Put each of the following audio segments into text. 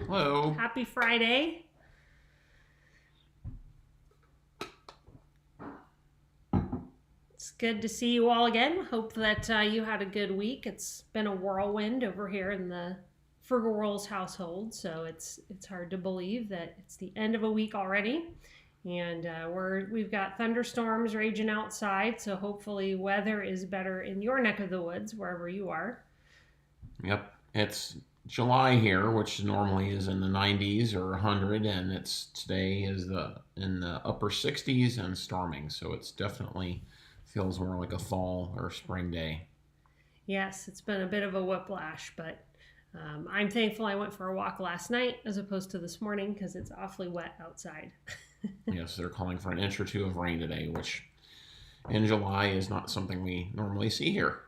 Hello. Happy Friday. It's good to see you all again. Hope that you had a good week. It's been a whirlwind over here in the Frugal World's household, so it's hard to believe that it's the end of a week already. And we've got thunderstorms raging outside, so hopefully weather is better in your neck of the woods, wherever you are. Yep, it's July here, which normally is in the 90s or 100, and today is in the upper 60s and storming. So it's definitely feels more like a fall or spring day. Yes, it's been a bit of a whiplash, but I'm thankful I went for a walk last night as opposed to this morning because it's awfully wet outside. Yes, they're calling for an inch or two of rain today, which in July is not something we normally see here.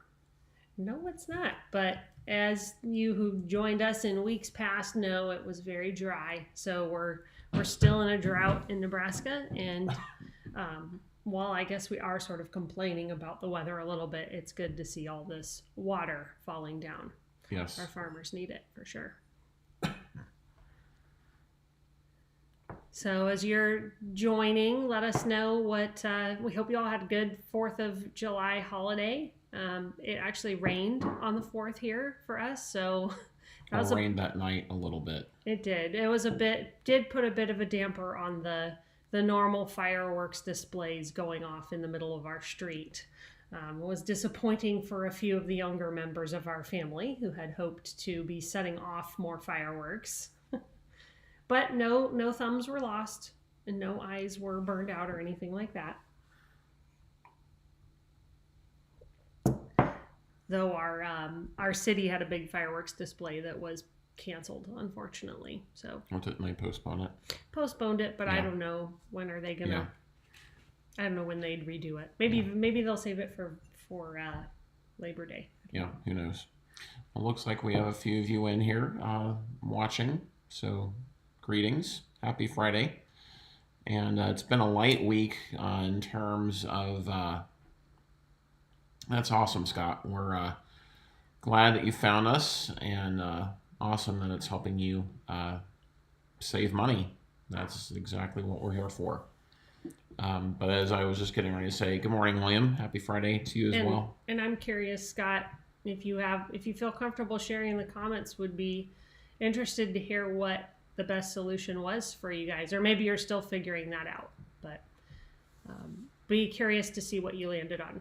No, it's not. But as you who joined us in weeks past know, it was very dry. So we're still in a drought in Nebraska, and while I guess we are sort of complaining about the weather a little bit, it's good to see all this water falling down. Yes. Our farmers need it for sure. So as you're joining, let us know what, we hope you all had a good 4th of July holiday. It actually rained on the 4th here for us, so it rained that night a little bit. It did. It was did put a bit of a damper on the normal fireworks displays going off in the middle of our street. It was disappointing for a few of the younger members of our family who had hoped to be setting off more fireworks. But no thumbs were lost and no eyes were burned out or anything like that. Though our city had a big fireworks display that was canceled, unfortunately. So They postponed it. Postponed it, but yeah. I don't know when are they gonna. Yeah. I don't know when they'd redo it. Maybe they'll save it for Labor Day. Yeah, who knows? Well, looks like we have a few of you in here watching. So greetings, happy Friday, and it's been a light week in terms of. That's awesome, Scott. We're glad that you found us, and awesome that it's helping you save money. That's exactly what we're here for. But as I was just getting ready to say, good morning, William. Happy Friday to you as well. And I'm curious, Scott, if you feel comfortable sharing in the comments, would be interested to hear what the best solution was for you guys, or maybe you're still figuring that out. But be curious to see what you landed on.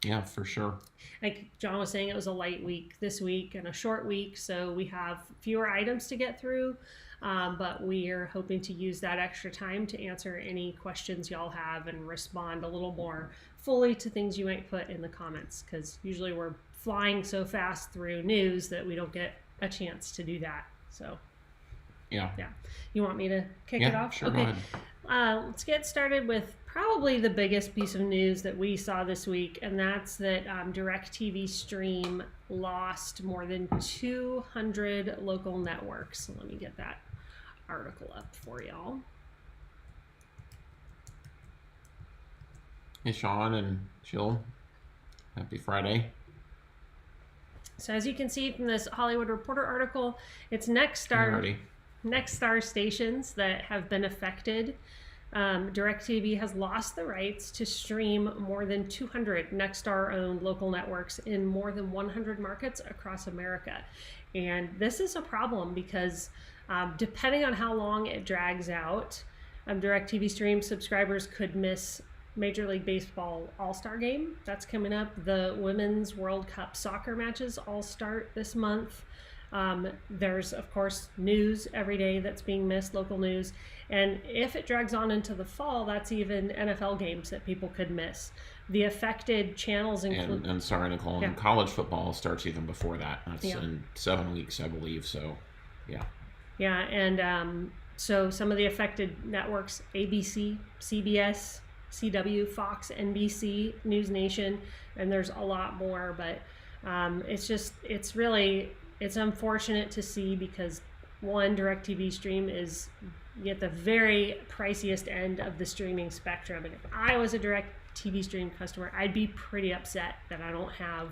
Yeah, for sure. Like John was saying, it was a light week this week and a short week, so we have fewer items to get through, but we are hoping to use that extra time to answer any questions y'all have and respond a little more fully to things you might put in the comments, because usually we're flying so fast through news that we don't get a chance to do that. So yeah. You want me to kick it off? Sure, okay. Go ahead. Let's get started with probably the biggest piece of news that we saw this week, and that's that DirecTV Stream lost more than 200 local networks. So let me get that article up for y'all. Hey, Sean and Jill. Happy Friday. So as you can see from this Hollywood Reporter article, it's Nexstar stations that have been affected. DirecTV has lost the rights to stream more than 200 Nexstar-owned local networks in more than 100 markets across America. And this is a problem because depending on how long it drags out, DirecTV Stream subscribers could miss Major League Baseball All-Star Game. That's coming up. The Women's World Cup soccer matches all start this month. There's, of course, news every day that's being missed, local news. And if it drags on into the fall, that's even NFL games that people could miss. The affected channels include... And sorry, Nicole, and college football starts even before that. That's in 7 weeks, I believe. So, yeah. Yeah, and so some of the affected networks, ABC, CBS, CW, Fox, NBC, News Nation, and there's a lot more. But it's unfortunate to see because, one, DirecTV Stream is at the very priciest end of the streaming spectrum. And if I was a DirecTV Stream customer, I'd be pretty upset that I don't have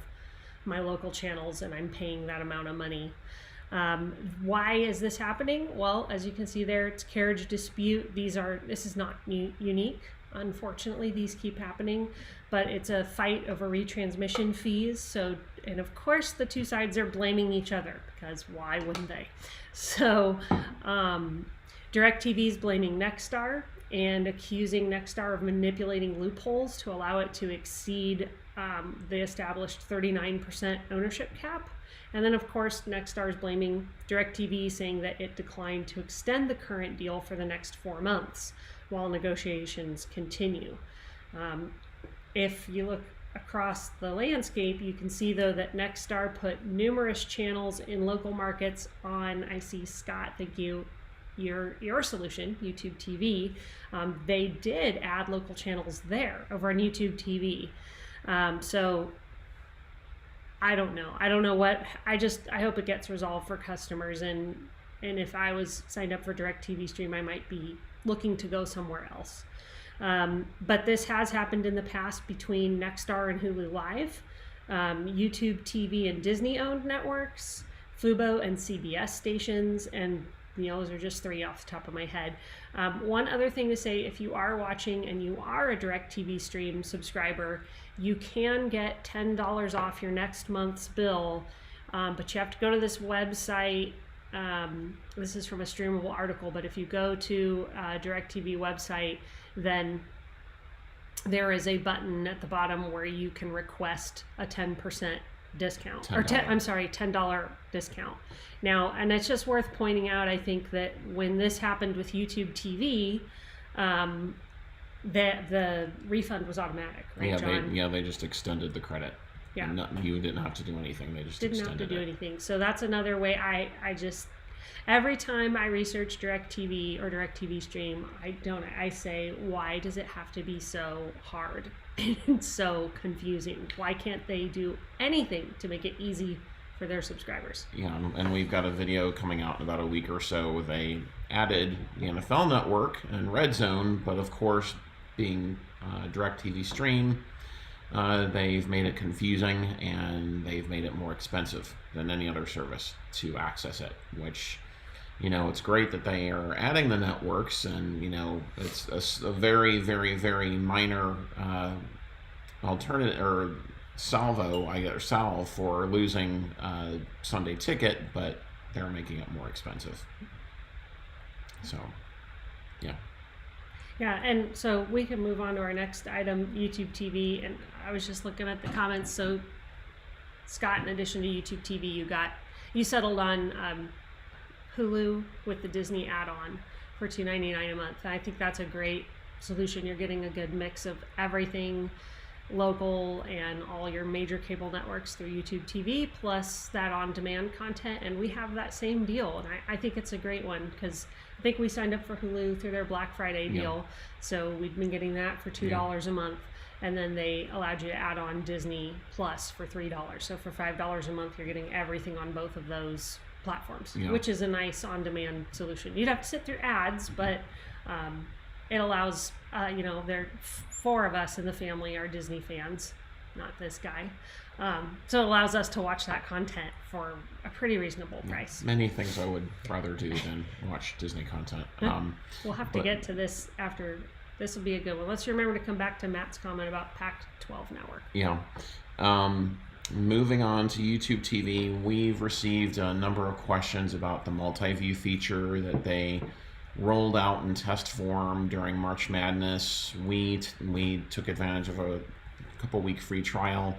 my local channels and I'm paying that amount of money. Why is this happening? Well, as you can see there, it's carriage dispute. This is not unique. Unfortunately, these keep happening, but it's a fight over retransmission fees. So, and of course, the two sides are blaming each other, because why wouldn't they? So, DirecTV is blaming Nexstar and accusing Nexstar of manipulating loopholes to allow it to exceed the established 39% ownership cap. And then, of course, Nexstar is blaming DirecTV, saying that it declined to extend the current deal for the next 4 months while negotiations continue. If you look across the landscape, you can see, though, that Nexstar put numerous channels in local markets on, I see Scott, thank you, your solution, YouTube TV. They did add local channels there over on YouTube TV. So I don't know what, I hope it gets resolved for customers, and if I was signed up for DirecTV Stream, I might be looking to go somewhere else. But this has happened in the past between Nexstar and Hulu Live, YouTube TV and Disney owned networks, Fubo and CBS stations, and those are just 3 off the top of my head. One other thing to say, if you are watching and you are a DirecTV Stream subscriber, you can get $10 off your next month's bill, but you have to go to this website. This is from a streamable article, but if you go to DirecTV website, then there is a button at the bottom where you can request a 10% discount, $10 discount. Now, and it's just worth pointing out, I think, that when this happened with YouTube TV, that the refund was automatic, right, yeah, John? They just extended the credit. Yeah. You didn't have to do anything. They just didn't have to do anything. So that's another way. I just, every time I research DirecTV or DirecTV Stream, I say, why does it have to be so hard and so confusing? Why can't they do anything to make it easy for their subscribers? Yeah, and we've got a video coming out in about a week or so. They added the NFL Network and Red Zone, but of course, being DirecTV Stream, they've made it confusing, and they've made it more expensive than any other service to access it, which, it's great that they are adding the networks, and, it's a very, very, very minor alternative or salve for losing Sunday Ticket, but they're making it more expensive. So, yeah. Yeah, and so we can move on to our next item, YouTube TV. And I was just looking at the comments. So, Scott, in addition to YouTube TV, you settled on Hulu with the Disney add-on for $2.99 a month. I think that's a great solution. You're getting a good mix of everything local and all your major cable networks through YouTube TV, plus that on-demand content. And we have that same deal, and I think it's a great one, because I think we signed up for Hulu through their Black Friday deal. Yeah. So we've been getting that for $2 a month, and then they allowed you to add on Disney Plus for $3. So for $5 a month, you're getting everything on both of those platforms, which is a nice on-demand solution. You'd have to sit through ads, but it allows, there are 4 of us in the family are Disney fans, not this guy. So it allows us to watch that content for a pretty reasonable price. Many things I would rather do than watch Disney content. We'll have to get to this after. This will be a good one. Let's remember to come back to Matt's comment about Pac-12 Network. Yeah. Moving on to YouTube TV, we've received a number of questions about the multiview feature that they rolled out in test form during March Madness. We took advantage of a couple-week free trial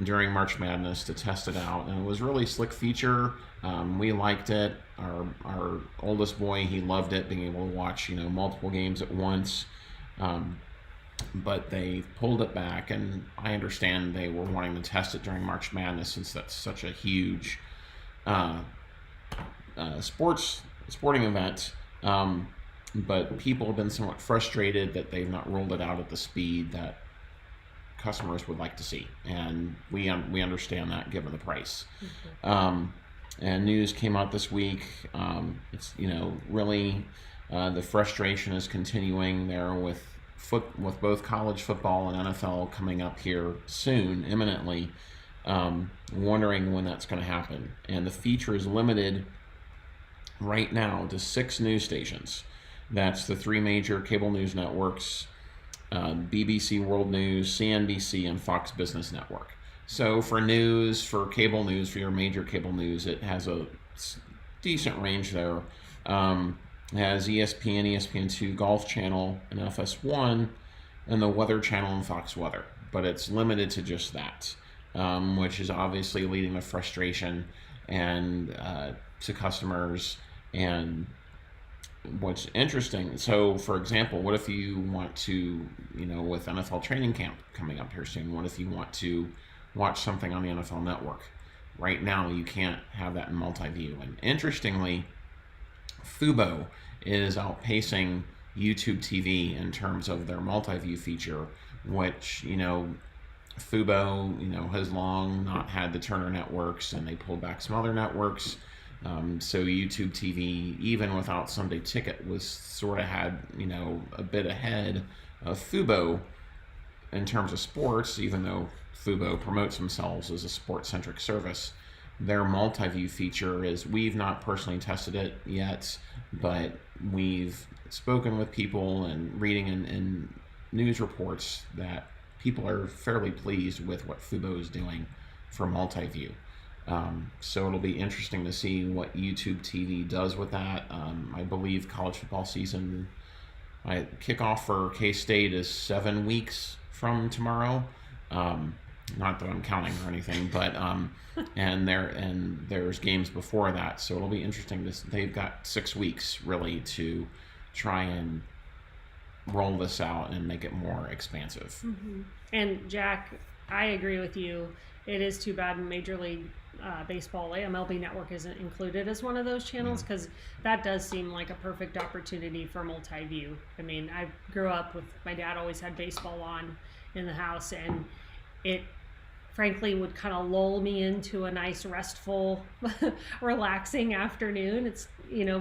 during March Madness to test it out, and it was a really slick feature. We liked it. Our oldest boy, he loved it, being able to watch multiple games at once. But they pulled it back, and I understand they were wanting to test it during March Madness, since that's such a huge sporting event. But people have been somewhat frustrated that they've not rolled it out at the speed that customers would like to see, and we understand that given the price. And news came out this week. It's really the frustration is continuing there with both college football and NFL coming up here soon, imminently. wondering when that's going to happen. And the feature is limited right now to 6 news stations. That's the 3 major cable news networks, BBC World News, CNBC, and Fox Business Network. So for news, for cable news, for your major cable news, it has a decent range there. It has ESPN, ESPN2, Golf Channel, and FS1, and the Weather Channel and Fox Weather. But it's limited to just that, which is obviously leading to frustration and to customers. And what's interesting, so for example, what if you want to, with NFL training camp coming up here soon, what if you want to watch something on the NFL Network? Right now, you can't have that in multi-view. And interestingly, Fubo is outpacing YouTube TV in terms of their multi-view feature, which, Fubo, has long not had the Turner networks, and they pulled back some other networks. So YouTube TV, even without Sunday Ticket, was sort of had, a bit ahead of Fubo in terms of sports, even though Fubo promotes themselves as a sports-centric service. Their multi-view feature is, we've not personally tested it yet, but we've spoken with people and reading in news reports that people are fairly pleased with what Fubo is doing for multi-view. So it'll be interesting to see what YouTube TV does with that. I believe college football season, kickoff for K-State is 7 weeks from tomorrow. Not that I'm counting or anything, but and there's games before that, so it'll be interesting. They've got 6 weeks really to try and roll this out and make it more expansive. Mm-hmm. And Jack, I agree with you. It is too bad Major League Baseball, MLB Network, isn't included as one of those channels, because that does seem like a perfect opportunity for multi-view. I mean, I grew up with, my dad always had baseball on in the house, and it frankly would kind of lull me into a nice, restful, relaxing afternoon. It's,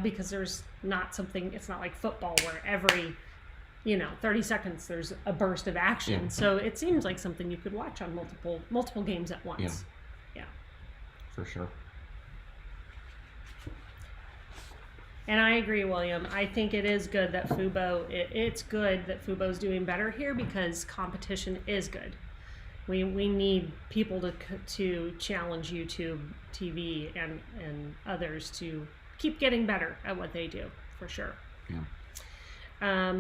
because there's not something, it's not like football where every 30 seconds there's a burst of action. Yeah. So it seems like something you could watch on multiple games at once. Yeah. For sure. And I agree, William. I think it is good that it's good that Fubo's doing better here, because competition is good. We need people to challenge YouTube TV and others to keep getting better at what they do, for sure. Yeah.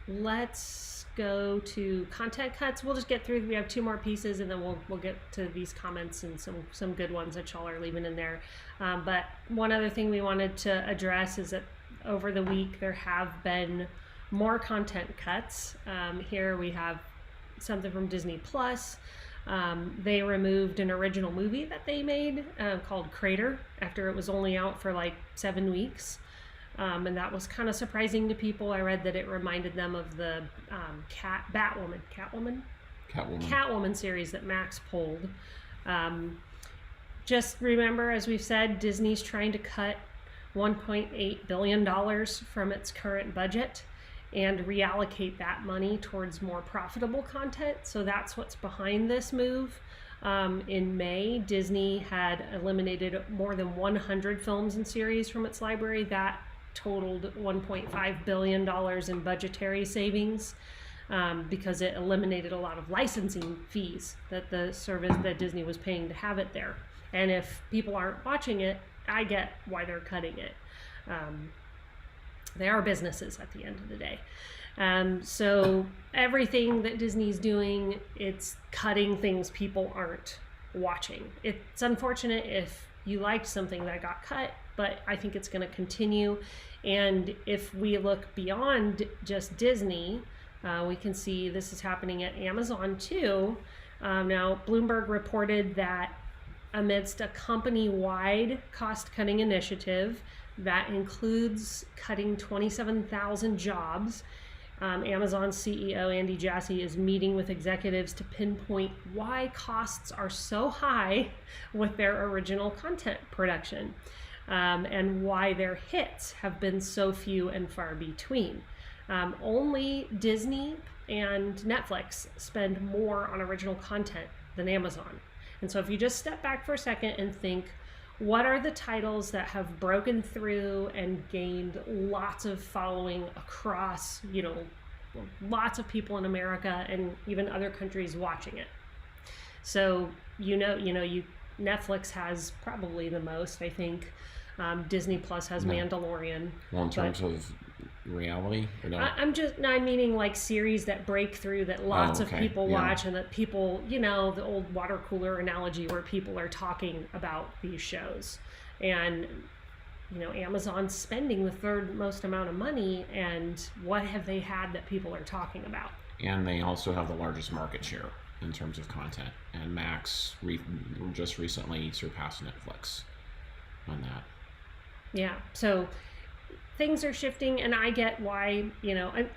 Let's go to content cuts. We'll just get through. We have 2 more pieces, and then we'll get to these comments and some good ones that y'all are leaving in there. But one other thing we wanted to address is that over the week there have been more content cuts. Here we have something from Disney Plus. They removed an original movie that they made called Crater after it was only out for like 7 weeks. And that was kind of surprising to people. I read that it reminded them of the Catwoman series that Max pulled. Just remember, as we've said, Disney's trying to cut $1.8 billion from its current budget and reallocate that money towards more profitable content. So that's what's behind this move. In May, Disney had eliminated more than 100 films and series from its library. That totaled $1.5 billion in budgetary savings, because it eliminated a lot of licensing fees that the service that Disney was paying to have it there. And if people aren't watching it, I get why they're cutting it. They are businesses at the end of the day. So everything that Disney's doing, it's cutting things people aren't watching. It's unfortunate if you liked something that got cut, but I think it's going to continue. And if we look beyond just Disney, we can see this is happening at Amazon too. Now, Bloomberg reported that amidst a company-wide cost-cutting initiative that includes cutting 27,000 jobs, Amazon CEO Andy Jassy is meeting with executives to pinpoint why costs are so high with their original content production, and why their hits have been so few and far between. Only Disney and Netflix spend more on original content than Amazon. And so if you just step back for a second and think, what are the titles that have broken through and gained lots of following across, lots of people in America and even other countries watching it? So, Netflix has probably the most, I think. Disney Plus has Mandalorian. Well, in terms of reality? Or no? I'm meaning like series that break through that lots of people watch, and that people, the old water cooler analogy where people are talking about these shows. And, Amazon's spending the third most amount of money, and what have they had that people are talking about? And they also have the largest market share in terms of content. And Max just recently surpassed Netflix on that. Yeah, so things are shifting, and I get why,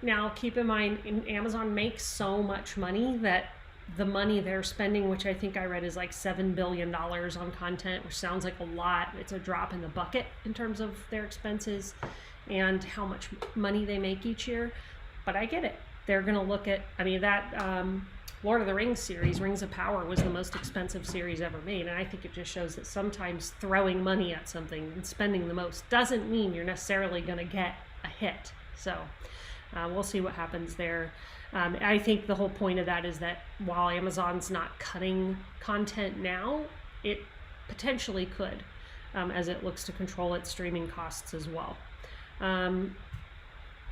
now keep in mind, Amazon makes so much money that the money they're spending, which I think I read is like $7 billion on content, which sounds like a lot. It's a drop in the bucket in terms of their expenses and how much money they make each year. But I get it. They're going to look at, that Lord of the Rings series, Rings of Power, was the most expensive series ever made. And I think it just shows that sometimes throwing money at something and spending the most doesn't mean you're necessarily going to get a hit. So we'll see what happens there. I think the whole point of that is that while Amazon's not cutting content now, it potentially could, as it looks to control its streaming costs as well.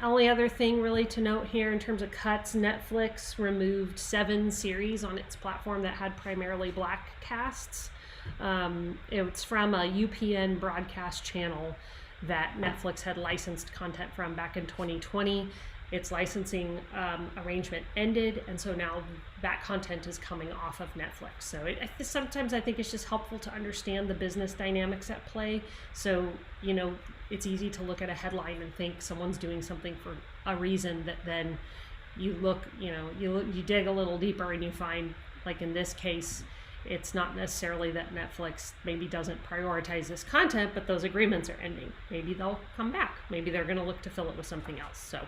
Only other thing really to note here in terms of cuts, Netflix removed 7 series on its platform that had primarily black casts. It's from a UPN broadcast channel that Netflix had licensed content from back in 2020. Its licensing arrangement ended, and so now that content is coming off of Netflix. So sometimes I think it's just helpful to understand the business dynamics at play. So, it's easy to look at a headline and think someone's doing something for a reason, that then you look, you dig a little deeper and you find, like in this case, it's not necessarily that Netflix maybe doesn't prioritize this content, but those agreements are ending. Maybe they'll come back. Maybe they're going to look to fill it with something else. So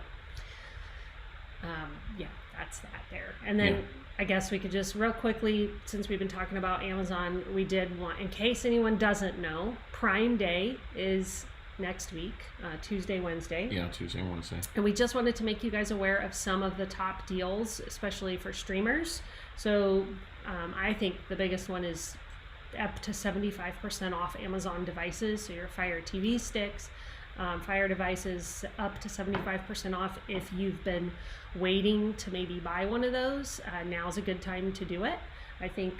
that's that there. And then I guess we could just real quickly, since we've been talking about Amazon, we did want, in case anyone doesn't know, Prime Day is next week, Tuesday, Wednesday. Yeah, Tuesday and Wednesday. And we just wanted to make you guys aware of some of the top deals, especially for streamers. So I think the biggest one is up to 75% off Amazon devices. So your Fire TV sticks, Fire devices up to 75% off. If you've been waiting to maybe buy one of those, now's a good time to do it. I think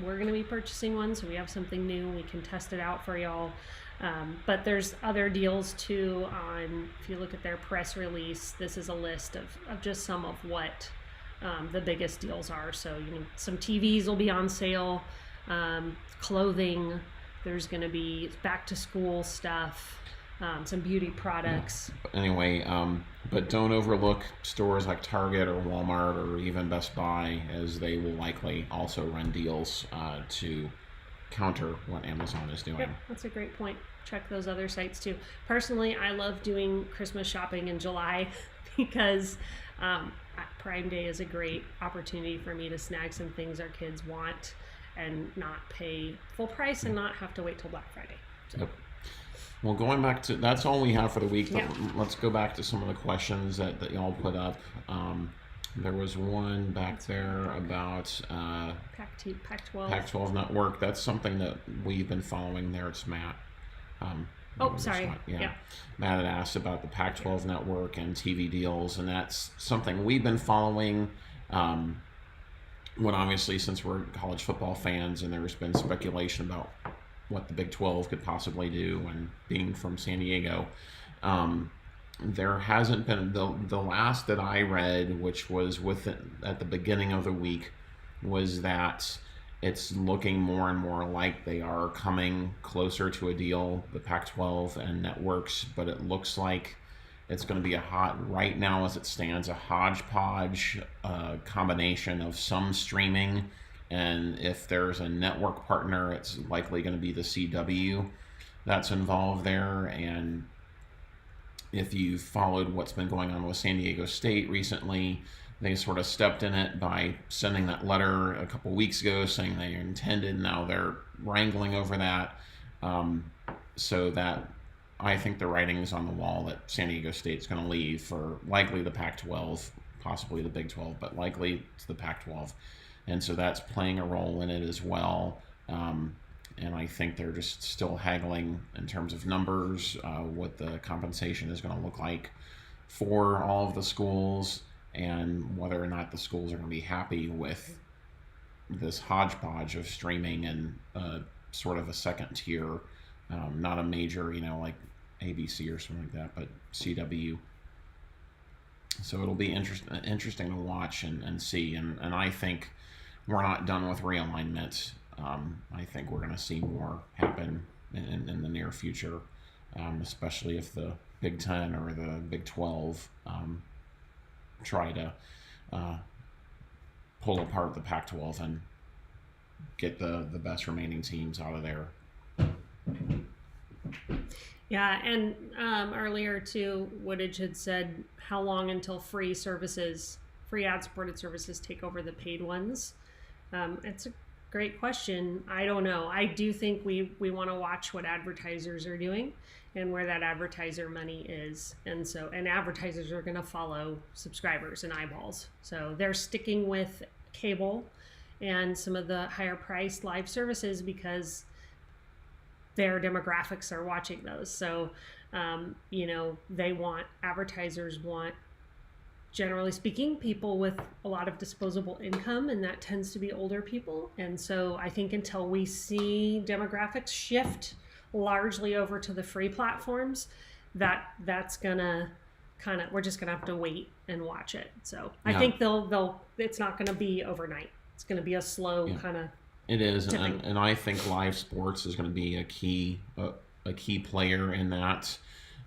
we're going to be purchasing one, so we have something new. We can test it out for y'all. But there's other deals too. If you look at their press release, this is a list of just some of what the biggest deals are. So some TVs will be on sale, clothing. There's going to be back to school stuff. Some beauty products. Yeah. Anyway, but don't overlook stores like Target or Walmart or even Best Buy, as they will likely also run deals to counter what Amazon is doing. Yep, that's a great point. Check those other sites too. Personally, I love doing Christmas shopping in July because Prime Day is a great opportunity for me to snag some things our kids want and not pay full price and not have to wait till Black Friday. So. Yep. Well, going back to, that's all we have for the week. Yeah. Let's go back to some of the questions that y'all put up. There was one back there about Pac-12. Pac-12 Network. That's something that we've been following there. It's Matt. Sorry. Yeah. Matt had asked about the Pac-12 Network and TV deals, and that's something we've been following. When obviously, since we're college football fans, and there's been speculation about what the Big 12 could possibly do, and being from San Diego, there hasn't been, the last that I read, which was at the beginning of the week, was that it's looking more and more like they are coming closer to a deal, the Pac-12 and networks, but it looks like it's going to be right now as it stands, a hodgepodge combination of some streaming. And if there's a network partner, it's likely going to be the CW that's involved there. And if you've followed what's been going on with San Diego State recently, they sort of stepped in it by sending that letter a couple weeks ago saying they intended. Now they're wrangling over that. So that I think the writing's on the wall that San Diego State's going to leave for likely the Pac-12, possibly the Big 12, but likely to the Pac-12. And so that's playing a role in it as well. And I think they're just still haggling in terms of numbers, what the compensation is going to look like for all of the schools, and whether or not the schools are going to be happy with this hodgepodge of streaming and sort of a second tier, not a major, like ABC or something like that, but CW. So it'll be interesting to watch and see. And I think we're not done with realignment. I think we're going to see more happen in the near future, especially if the Big 10 or the Big 12 try to pull apart the Pac-12 and get the best remaining teams out of there. Yeah, and earlier too, Woodage had said, how long until free ad-supported services take over the paid ones? It's a great question. I don't know. I do think we want to watch what advertisers are doing and where that advertiser money is. And advertisers are going to follow subscribers and eyeballs. So they're sticking with cable and some of the higher priced live services because their demographics are watching those. So, advertisers want, generally speaking, people with a lot of disposable income, and that tends to be older people. And so I think until we see demographics shift largely over to the free platforms, that's gonna we're just gonna have to wait and watch it. So I think it's not gonna be overnight. It's gonna be a slow kind of. It is, and I think live sports is going to be a key player in that.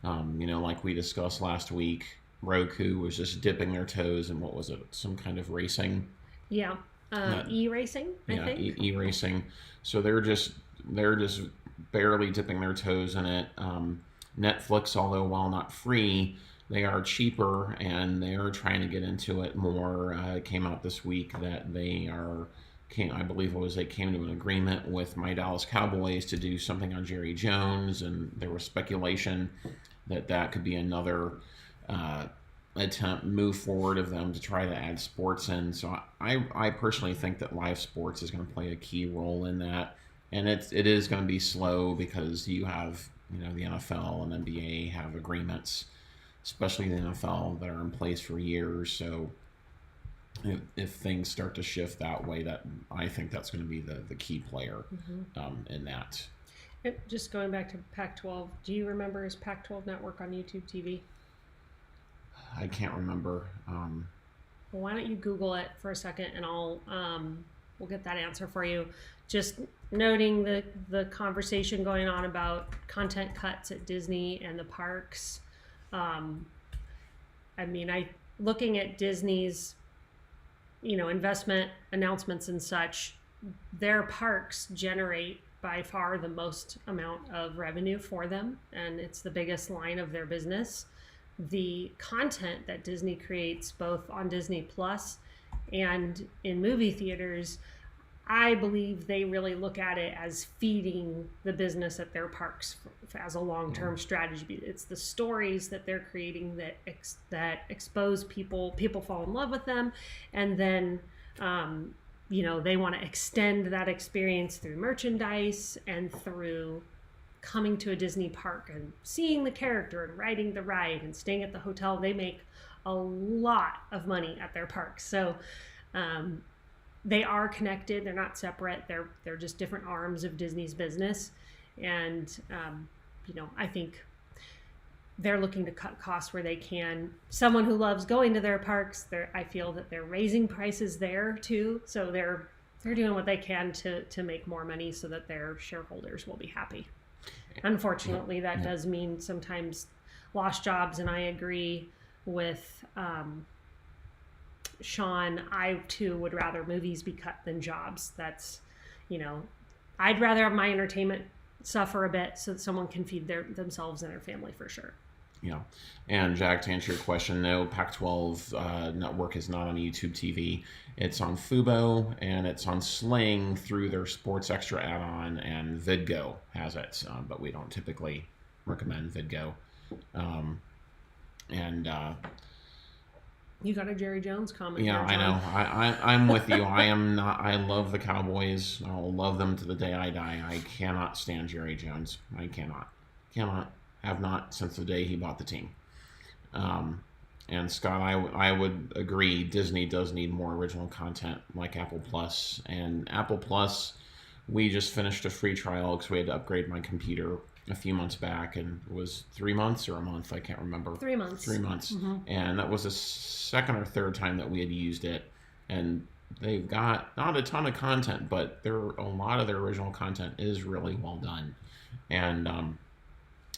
Like we discussed last week, Roku was just dipping their toes in, what was it, some kind of racing? Yeah, e-racing, I think. E-racing. So they're just barely dipping their toes in it. Netflix, although while not free, they are cheaper, and they are trying to get into it more. It came out this week that they came to an agreement with my Dallas Cowboys to do something on Jerry Jones, and there was speculation that could be another move forward of them to try to add sports in. So I personally think that live sports is going to play a key role in that, and it is going to be slow because you have the NFL and NBA have agreements, especially the NFL, that are in place for years. So if things start to shift that way, that I think that's going to be the key player in that. And just going back to Pac-12, do you remember his Pac-12 network on YouTube TV? I can't remember. Well, why don't you Google it for a second, and we'll get that answer for you. Just noting the conversation going on about content cuts at Disney and the parks. Looking at Disney's investment announcements and such, their parks generate by far the most amount of revenue for them, and it's the biggest line of their business. The content that Disney creates, both on Disney Plus and in movie theaters, I believe they really look at it as feeding the business at their parks as a long-term strategy. It's the stories that they're creating that expose people fall in love with them, and then they want to extend that experience through merchandise and through coming to a Disney park and seeing the character and riding the ride and staying at the hotel. They make a lot of money at their parks. So they are connected. They're not separate. They're just different arms of Disney's business. And, I think they're looking to cut costs where they can. Someone who loves going to their parks, I feel that they're raising prices there too. So they're doing what they can to make more money so that their shareholders will be happy. Unfortunately, that does mean sometimes lost jobs. And I agree with Sean. I too would rather movies be cut than jobs. That's, I'd rather have my entertainment suffer a bit so that someone can feed themselves and their family, for sure. Yeah. And Jack, to answer your question, no, Pac-12 network is not on YouTube TV. It's on Fubo and it's on Sling through their Sports Extra add-on, and VidGo has it, but we don't typically recommend VidGo. Um, and You got a Jerry Jones comment. yeah, there, I know. I'm with you. I am not. I love the Cowboys. I'll love them to the day I die. I cannot stand Jerry Jones. I cannot. Have not since the day he bought the team. And Scott, I would agree. Disney does need more original content like Apple Plus. And Apple Plus, we just finished a free trial because we had to upgrade my computer a few months back, and it was 3 months or a month, I can't remember. 3 months. 3 months. Mm-hmm. And that was the second or third time that we had used it. And they've got not a ton of content, but a lot of their original content is really well done. And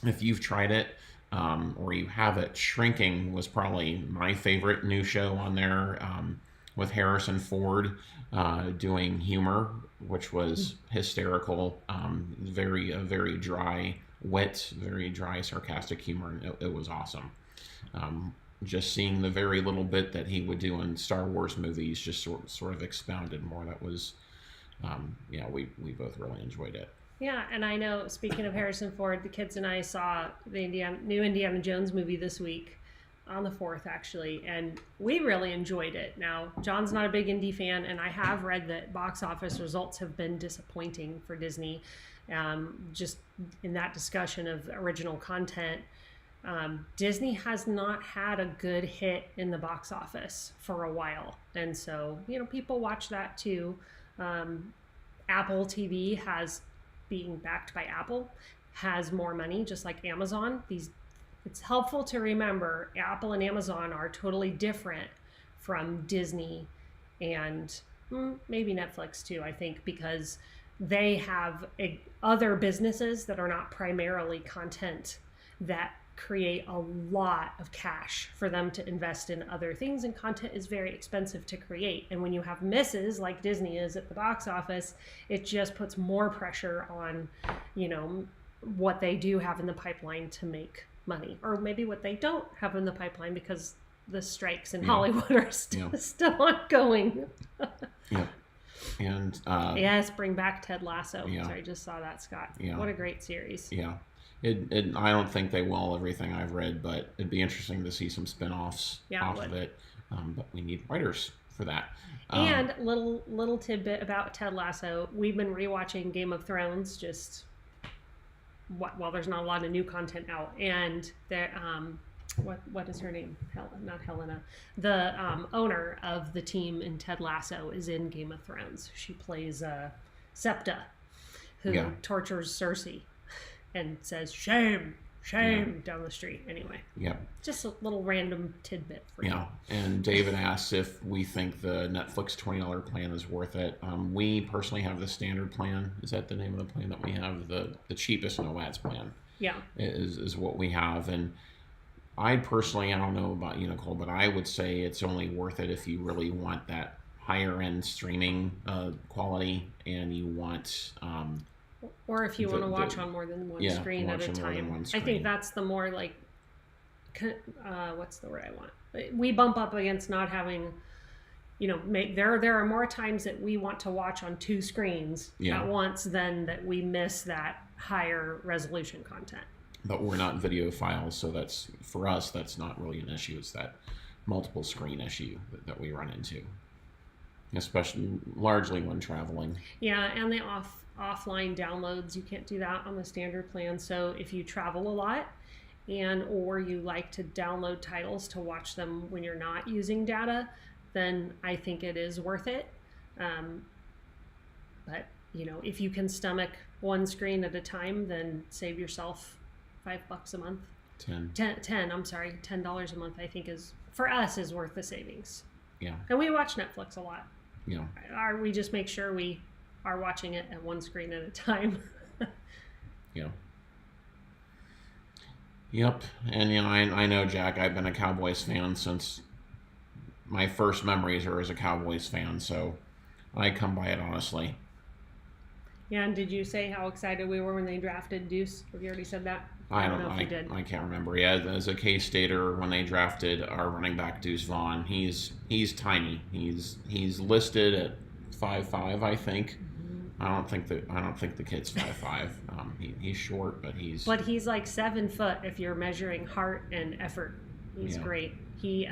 if you've tried it, or you have it, Shrinking was probably my favorite new show on there, with Harrison Ford doing humor, which was hysterical. Very dry wit, very dry sarcastic humor, and it was awesome. Just seeing the very little bit that he would do in Star Wars movies just sort of expounded more. That was, we both really enjoyed it. Yeah, and I know, speaking of Harrison Ford, the kids and I saw the new Indiana Jones movie this week, on the 4th, actually, and we really enjoyed it. Now, John's not a big Indy fan, and I have read that box office results have been disappointing for Disney. Just in that discussion of original content, Disney has not had a good hit in the box office for a while, and so, people watch that too. Apple TV being backed by Apple, has more money, just like Amazon. It's helpful to remember Apple and Amazon are totally different from Disney and maybe Netflix too, I think, because they have other businesses that are not primarily content that create a lot of cash for them to invest in other things, and content is very expensive to create. And when you have misses like Disney is at the box office, it just puts more pressure on, what they do have in the pipeline to make money, or maybe what they don't have in the pipeline because the strikes in Hollywood are still ongoing. Yeah. And yes, bring back Ted Lasso. Yeah. Sorry, I just saw that, Scott. Yeah. What a great series. Yeah. I don't think they will, everything I've read, but it'd be interesting to see some spin-offs off of it. But we need writers for that. And little tidbit about Ted Lasso. We've been rewatching Game of Thrones just while there's not a lot of new content out. And there, what is her name? Not Helena. The owner of the team in Ted Lasso is in Game of Thrones. She plays Septa, who tortures Cersei and says shame down the street. Anyway, just a little random tidbit for you. And David asks if we think the Netflix $20 plan is worth it. We personally have the standard plan. Is that the name of the plan that we have? The cheapest no ads plan is what we have. And I personally, I don't know about you, Nicole, but I would say it's only worth it if you really want that higher end streaming quality, and you want or if you want to watch on more than one screen at a time. I think that's the more like, what's the word I want? We bump up against not having, there are more times that we want to watch on 2 screens at once than that we miss that higher resolution content. But we're not videophiles, so for us, that's not really an issue. It's that multiple screen issue that we run into, especially largely when traveling. Yeah, and the offline downloads, you can't do that on the standard plan. So if you travel a lot or you like to download titles to watch them when you're not using data, then I think it is worth it. But if you can stomach 1 screen at a time, then save yourself $5 a month. $10 a month, I think for us is worth the savings. Yeah. And we watch Netflix a lot. Yeah. We just make sure we are watching it at 1 screen at a time. Yep. And I know, Jack, I've been a Cowboys fan since my first memories are as a Cowboys fan, so I come by it honestly. Yeah, and did you say how excited we were when they drafted Deuce? Have you already said that? I don't know if you did. I can't remember. Yeah, as a K-Stater, when they drafted our running back Deuce Vaughn, he's tiny. He's listed at 5'5", I think. I don't think the kid's 5'5". He's short, but he's like 7 foot if you're measuring heart and effort. He's great. He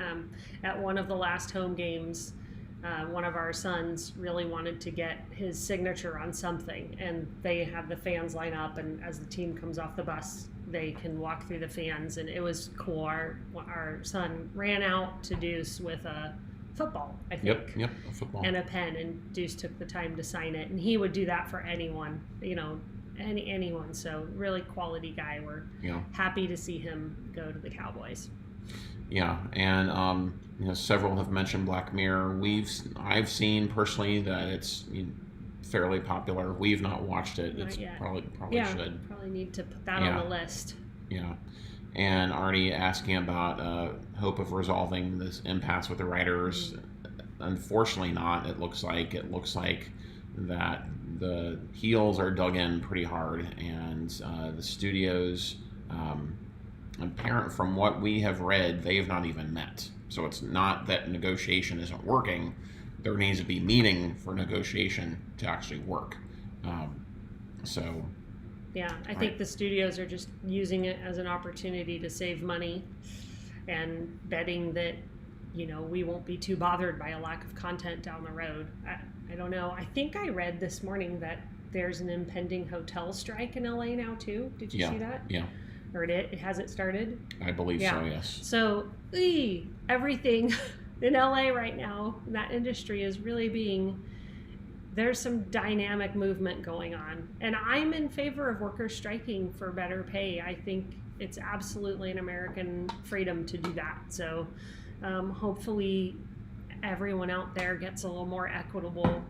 at one of the last home games, one of our sons really wanted to get his signature on something, and they have the fans line up, and as the team comes off the bus, they can walk through the fans, and it was cool. Our son ran out to Deuce with a football, I think. Yep, a football. And a pen, and Deuce took the time to sign it, and he would do that for anyone, anyone. So really quality guy. We're happy to see him go to the Cowboys. Yeah, and several have mentioned Black Mirror. I've seen personally that it's fairly popular. We've not watched it. Not it's yet. Probably should. Probably need to put that on the list. Yeah, and already asking about hope of resolving this impasse with the writers. Unfortunately, not. It looks like that the heels are dug in pretty hard, and the studios. Apparent from what we have read, they have not even met. So it's not that negotiation isn't working. There needs to be meeting for negotiation to actually work. Yeah, I think the studios are just using it as an opportunity to save money and betting that, we won't be too bothered by a lack of content down the road. I don't know. I think I read this morning that there's an impending hotel strike in LA now too. Did you see that? Yeah. Or has it started? I believe so, yes. So everything in LA right now, that industry is really there's some dynamic movement going on. And I'm in favor of workers striking for better pay. I think it's absolutely an American freedom to do that. So hopefully everyone out there gets a little more equitable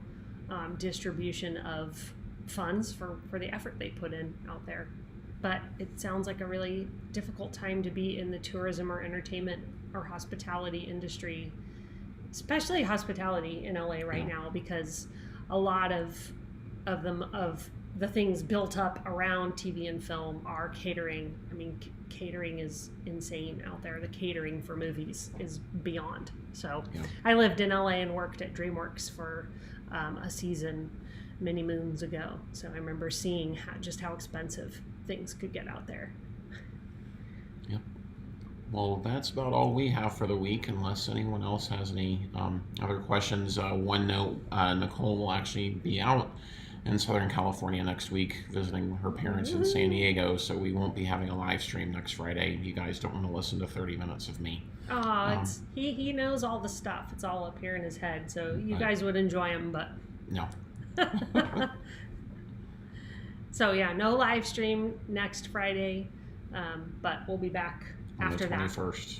distribution of funds for the effort they put in out there. But it sounds like a really difficult time to be in the tourism or entertainment or hospitality industry, especially hospitality in LA right now, because a lot of the things built up around TV and film are catering. I mean, catering is insane out there. The catering for movies is beyond. So I lived in LA and worked at DreamWorks for a season many moons ago. So I remember seeing just how expensive things could get out there. Yep. Well, that's about all we have for the week, unless anyone else has any other questions. One note, Nicole will actually be out in Southern California next week visiting her parents in San Diego, so we won't be having a live stream next Friday. You guys don't want to listen to 30 minutes of me. He knows all the stuff. It's all up here in his head, so you guys would enjoy him, but... No. So no live stream next Friday, but we'll be back after that. On the 21st.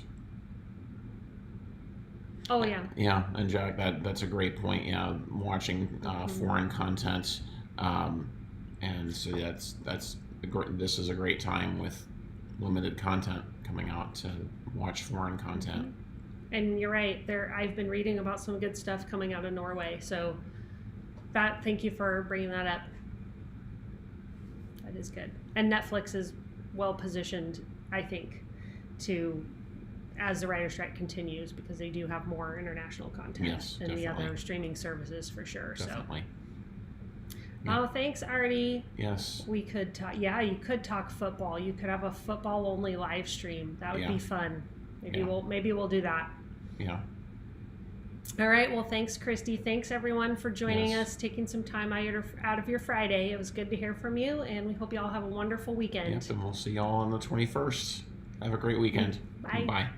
Oh yeah. Yeah, and Jack, that's a great point. Yeah, watching foreign content, and so this is a great time with limited content coming out to watch foreign content. And you're right. I've been reading about some good stuff coming out of Norway. So thank you for bringing that up. That is good. And Netflix is well positioned, I think, as the writer's strike continues, because they do have more international content than the other streaming services for sure. Definitely. Oh, thanks, Artie. Yes. We could talk. Yeah, you could talk football. You could have a football-only live stream. That would be fun. Maybe we'll do that. Yeah. All right. Well, thanks, Christy. Thanks, everyone, for joining us, taking some time out of your Friday. It was good to hear from you, and we hope you all have a wonderful weekend. Yep, and we'll see y'all on the 21st. Have a great weekend. Bye. Bye.